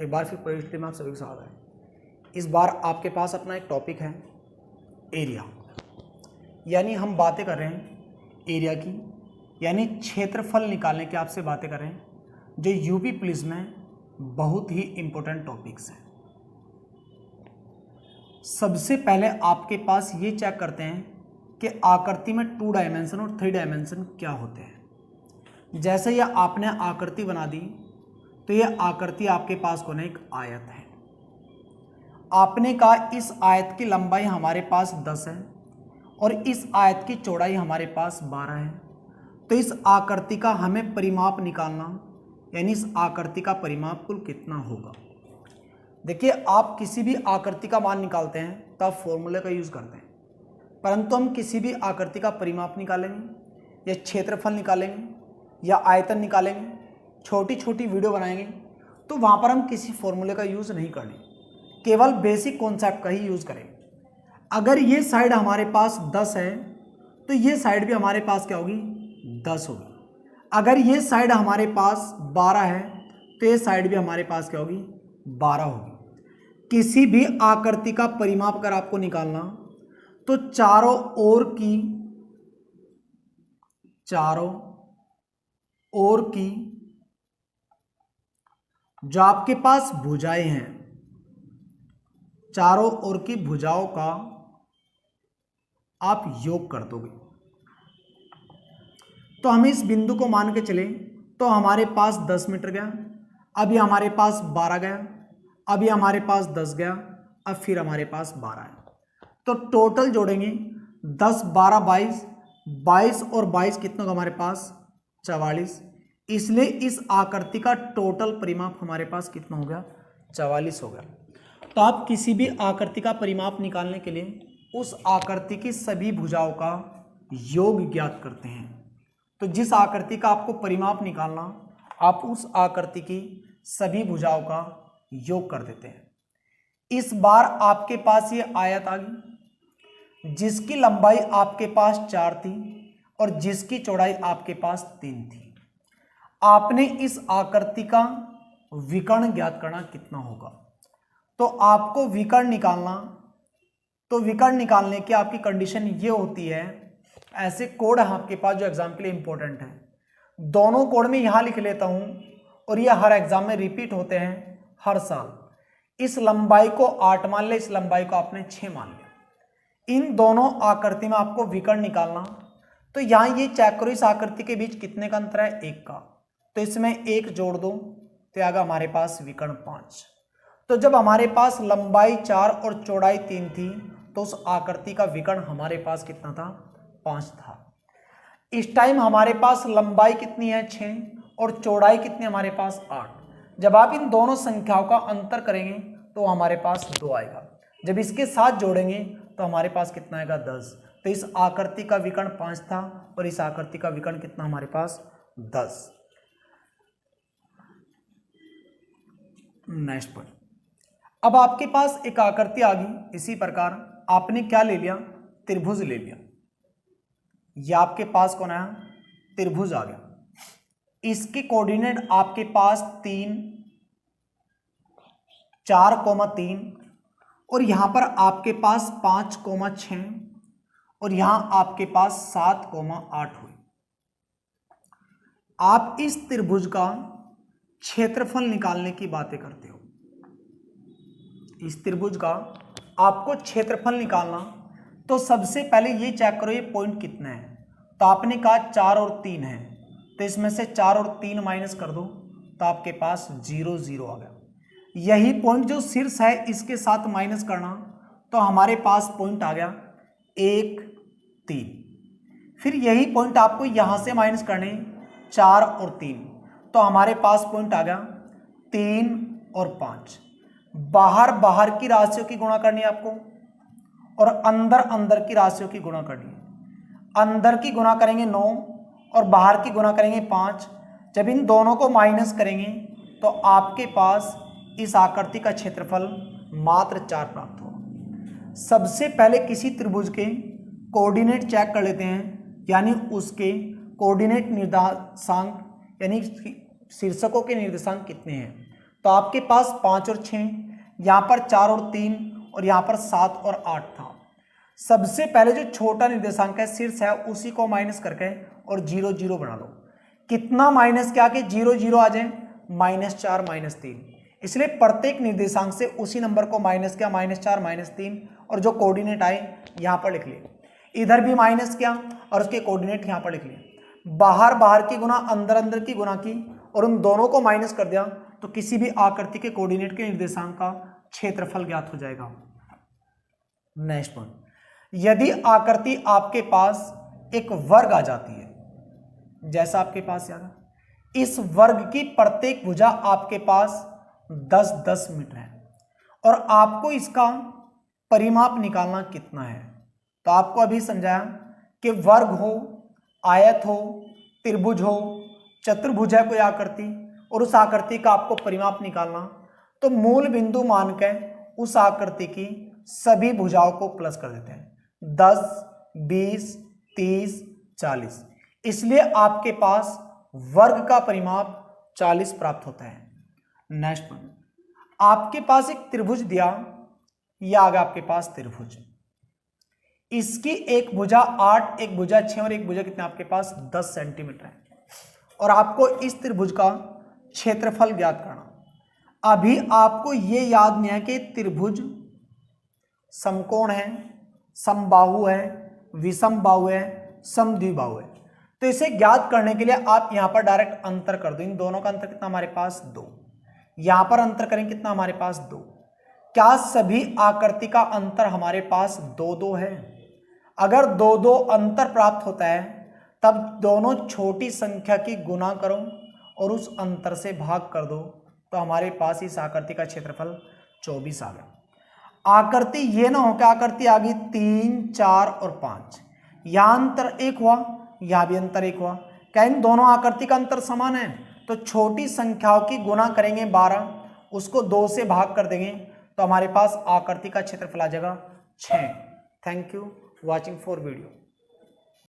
एक बार फिर प्लेलिस्ट में आप सभी के साथ है। इस बार आपके पास अपना एक टॉपिक है एरिया, यानी हम बातें कर रहे हैं एरिया की, यानी क्षेत्रफल निकालने की आपसे बातें कर रहे हैं, जो यूपी पुलिस में बहुत ही इम्पोर्टेंट टॉपिक्स हैं। सबसे पहले आपके पास ये चेक करते हैं कि आकृति में 2 डायमेंशन और 3 डायमेंशन क्या होते हैं। जैसे यह आपने आकृति बना दी तो यह आकृति आपके पास कौन है, एक आयत है। आपने कहा इस आयत की लंबाई हमारे पास 10 है और इस आयत की चौड़ाई हमारे पास 12 है, तो इस आकृति का हमें परिमाप निकालना, यानी इस आकृति का परिमाप कुल कितना होगा। देखिए, आप किसी भी आकृति का मान निकालते हैं तो आप फॉर्मूले का यूज़ करते हैं, परंतु हम किसी भी आकृति का परिमाप निकालेंगे या क्षेत्रफल निकालेंगे या आयतन निकालेंगे, छोटी छोटी वीडियो बनाएंगे, तो वहाँ पर हम किसी फॉर्मूले का यूज़ नहीं करेंगे, केवल बेसिक कॉन्सेप्ट का ही यूज़ करेंगे। अगर ये साइड हमारे पास 10 है तो ये साइड भी हमारे पास क्या होगी, 10 होगी। अगर ये साइड हमारे पास 12 है तो ये साइड भी हमारे पास क्या होगी, 12 होगी। किसी भी आकृति का परिमाप अगर आपको निकालना तो चारों ओर की जो आपके पास भुजाएं हैं, चारों ओर की भुजाओं का आप योग कर दोगे। तो हम इस बिंदु को मान के चले तो हमारे पास 10 मीटर गया, अभी हमारे पास 12 गया, अभी हमारे पास 10 गया, अब फिर हमारे पास 12 है। तो टोटल जोड़ेंगे 10 12 22, 22 और 22 कितना हमारे पास 44। इसलिए इस आकृति का टोटल परिमाप हमारे पास कितना हो गया, 44 हो गया। तो आप किसी भी आकृति का परिमाप निकालने के लिए उस आकृति की सभी भुजाओं का योग ज्ञात करते हैं। तो जिस आकृति का आपको परिमाप निकालना, आप उस आकृति की सभी भुजाओं का योग कर देते हैं। इस बार आपके पास ये आयत आ गई जिसकी लंबाई आपके पास 4 थी और जिसकी चौड़ाई आपके पास 3 थी। आपने इस आकृति का विकर्ण ज्ञात करना कितना होगा। तो आपको विकर्ण निकालना, तो विकर्ण निकालने की आपकी कंडीशन ये होती है, ऐसे कोड आपके पास जो एग्जाम के लिए इंपॉर्टेंट है, दोनों कोड में यहां लिख लेता हूं और ये हर एग्जाम में रिपीट होते हैं हर साल। इस लंबाई को 8 मान ले, इस लंबाई को आपने 6 मान लिया। इन दोनों आकृति में आपको विकर्ण निकालना, तो यहां ये चेक करो इस आकृति के बीच कितने का अंतर है, 1 का, तो इसमें 1 जोड़ दो तो आएगा हमारे पास विकर्ण 5। तो जब हमारे पास लंबाई 4 और चौड़ाई 3 थी तो उस आकृति का विकर्ण हमारे पास कितना था, 5 था। इस टाइम हमारे पास लंबाई कितनी है, 6, और चौड़ाई कितनी हमारे पास, 8। जब आप इन दोनों संख्याओं का अंतर करेंगे तो हमारे पास 2 आएगा। जब इसके साथ जोड़ेंगे तो हमारे पास कितना आएगा, 10। तो इस आकृति का विकर्ण 5 था और इस आकृति का विकर्ण कितना हमारे पास, 10। नेक्स्ट पॉइंट, अब आपके पास एक आकृति आ गई। इसी प्रकार आपने क्या ले लिया, त्रिभुज ले लिया। यह आपके पास कौन आया, त्रिभुज आ गया। इसके कोऑर्डिनेट आपके पास 3 4,3 और यहां पर आपके पास 5,6 और यहां आपके पास 7,8 हुए। आप इस त्रिभुज का क्षेत्रफल निकालने की बातें करते हो। इस त्रिभुज का आपको क्षेत्रफल निकालना, तो सबसे पहले ये चेक करो ये पॉइंट कितने हैं। तो आपने कहा 4 और 3 है, तो इसमें से 4 और 3 माइनस कर दो तो आपके पास 0 0 आ गया। यही पॉइंट जो शीर्ष है इसके साथ माइनस करना, तो हमारे पास पॉइंट आ गया 1 3। फिर यही पॉइंट आपको यहां से माइनस करने 4 और 3, तो हमारे पास पॉइंट आ गया 3 और 5। बाहर की राशियों की गुणा करनी है आपको और अंदर की राशियों की गुणा करनी है। अंदर की गुणा करेंगे 9 और बाहर की गुणा करेंगे 5। जब इन दोनों को माइनस करेंगे तो आपके पास इस आकृति का क्षेत्रफल मात्र 4 प्राप्त होगा। सबसे पहले किसी त्रिभुज के कोऑर्डिनेट चेक कर लेते हैं, यानी उसके कोऑर्डिनेट निर्देशांक, यानी शीर्षकों के निर्देशांक कितने हैं। तो आपके पास 5 और 6, यहाँ पर 4 और 3 और यहाँ पर 7 और 8 था। सबसे पहले जो छोटा निर्देशांक है शीर्ष है उसी को माइनस करके और 0 0 बना दो। कितना माइनस क्या कि 0 0 आ जाए, -4 -3। इसलिए प्रत्येक निर्देशांक से उसी नंबर को माइनस किया, -4 -3, और जो कोऑर्डिनेट आए यहाँ पर लिख लिए। इधर भी माइनस किया और उसके कोऑर्डिनेट यहाँ पर लिख लिए। बाहर बाहर की गुना अंदर अंदर की गुना की और उन दोनों को माइनस कर दिया तो किसी भी आकृति के कोऑर्डिनेट के निर्देशांक का क्षेत्रफल ज्ञात हो जाएगा। नेक्स्ट पॉइंट, यदि आकृति आपके पास एक वर्ग आ जाती है, जैसा आपके पास यार इस वर्ग की प्रत्येक भुजा आपके पास 10-10 मीटर है और आपको इसका परिमाप निकालना कितना है, तो आपको अभी समझाया कि वर्ग हो, आयत हो, त्रिभुज हो, चतुर्भुज है कोई आकृति और उस आकृति का आपको परिमाप निकालना, तो मूल बिंदु मानकर उस आकृति की सभी भुजाओं को प्लस कर देते हैं, 10, 20, 30, 40। इसलिए आपके पास वर्ग का परिमाप 40 प्राप्त होता है। नेक्स्ट पॉइंट, आपके पास एक त्रिभुज दिया, यह आ गया आपके पास त्रिभुज। इसकी एक भुजा 8, एक भुजा 6 और एक भुजा कितना आपके पास 10 सेंटीमीटर है और आपको इस त्रिभुज का क्षेत्रफल ज्ञात करना। अभी आपको यह याद नहीं है कि त्रिभुज समकोण है, समबाहु है, विषम बाहु है, समद्विबाहु है। तो इसे ज्ञात करने के लिए आप यहां पर डायरेक्ट अंतर कर दो। इन दोनों का अंतर कितना हमारे पास 2, यहां पर अंतर करें कितना हमारे पास 2। क्या सभी आकृति का अंतर हमारे पास 2-2 है? अगर 2-2 अंतर प्राप्त होता है तब दोनों छोटी संख्या की गुना करो और उस अंतर से भाग कर दो, तो हमारे पास इस आकृति का क्षेत्रफल 24 आ गया। आकृति ये ना हो कि आकृति आ गई 3, 4 और 5, यहां अंतर 1 हुआ, यहां भी अंतर 1 हुआ। क्या इन दोनों आकृति का अंतर समान है? तो छोटी संख्याओं की गुना करेंगे 12, उसको 2 से भाग कर देंगे तो हमारे पास आकृति का क्षेत्रफल आ जाएगा 6। Thank you watching for video.